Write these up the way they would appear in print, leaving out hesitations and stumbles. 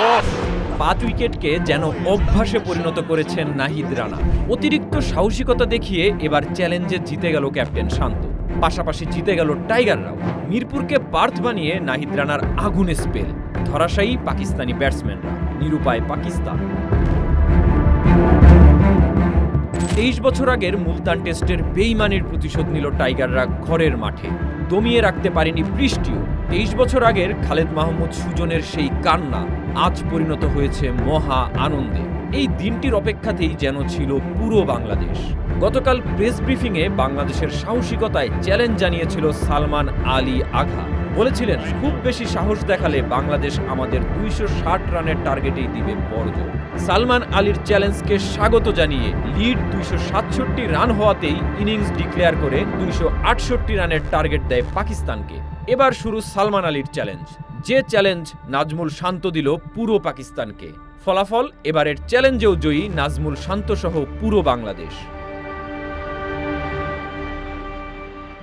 5 উইকেটকে যেন অভ্যাসে পরিণত করেছেন নাহিদ রানা। অতিরিক্ত সাহসিকতা দেখিয়ে এবার চ্যালেঞ্জে জিতে গেল ক্যাপ্টেন শান্ত, পাশাপাশি জিতে গেল টাইগাররাও। মিরপুরকে পার্থ বানিয়ে নাহিদ রানার আগুনে স্পেল, ধরাশায়ী পাকিস্তানি ব্যাটসম্যানরা, নিরুপায় পাকিস্তান। 23 বছর আগের মুলতান টেস্টের বেইমানির প্রতিশোধ নিল টাইগাররা ঘরের মাঠে। দমিয়ে রাখতে পারেনি বৃষ্টিও। 23 বছর আগের খালেদ মাহমুদ সুজনের সেই কান্না আজ পরিণত হয়েছে মহা আনন্দে। এই দিনটির অপেক্ষাতেই যেন ছিল পুরো বাংলাদেশ। গতকাল প্রেস ব্রিফিংয়ে বাংলাদেশের সাহসিকতায় চ্যালেঞ্জ জানিয়েছিল সালমান আলী আঘা। বলেছিলেন, খুব বেশি সাহস দেখালে বাংলাদেশ আমাদের 260 রানের টার্গেটেই দিবে বড়জোর। সালমান আলীর চ্যালেঞ্জকে স্বাগত জানিয়ে লিড 267 রান হওয়াতেই ইনিংস ডিক্লেয়ার করে 268 রানের টার্গেট দেয় পাকিস্তানকে। এবার শুরু সালমান আলীর চ্যালেঞ্জ, যে চ্যালেঞ্জ নাজমুল শান্ত দিল পুরো পাকিস্তানকে। ফলাফল, এবারের চ্যালেঞ্জেও জয়ী নাজমুল শান্ত সহ পুরো বাংলাদেশ।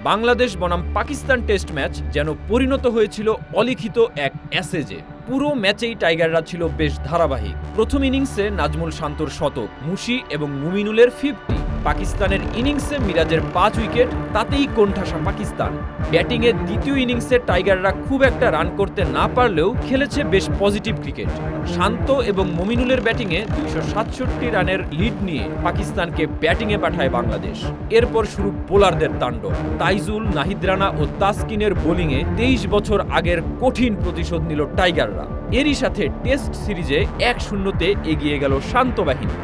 বাংলাদেশ বনাম পাকিস্তান টেস্ট ম্যাচ যেন পরিণত হয়েছিল অলিখিত এক অ্যাসেজে। পুরো ম্যাচেই টাইগাররা ছিল বেশ ধারাবাহিক। প্রথম ইনিংসে নাজমুল শান্তর শতক, মুশি এবং মুমিনুলের 50। পাকিস্তানের ইনিংসে মিরাজের 5 উইকেট, তাতেই কোণঠাসা পাকিস্তান। ব্যাটিংয়ের দ্বিতীয় ইনিংসে টাইগাররা খুব একটা রান করতে না পারলেও খেলেছে বেশ পজিটিভ ক্রিকেট। শান্ত এবং মুমিনুলের ব্যাটিংয়ে 267 রানের লিড নিয়ে পাকিস্তানকে ব্যাটিংয়ে পাঠায় বাংলাদেশ। এরপর শুরু বোলারদের তাণ্ডব। তাইজুল, নাহিদ রানা ও তাসকিনের বোলিংয়ে 23 বছর আগের কঠিন প্রতিশোধ নিল টাইগাররা। এরই সাথে টেস্ট সিরিজে 1-0 এগিয়ে গেল শান্ত বাহিনী।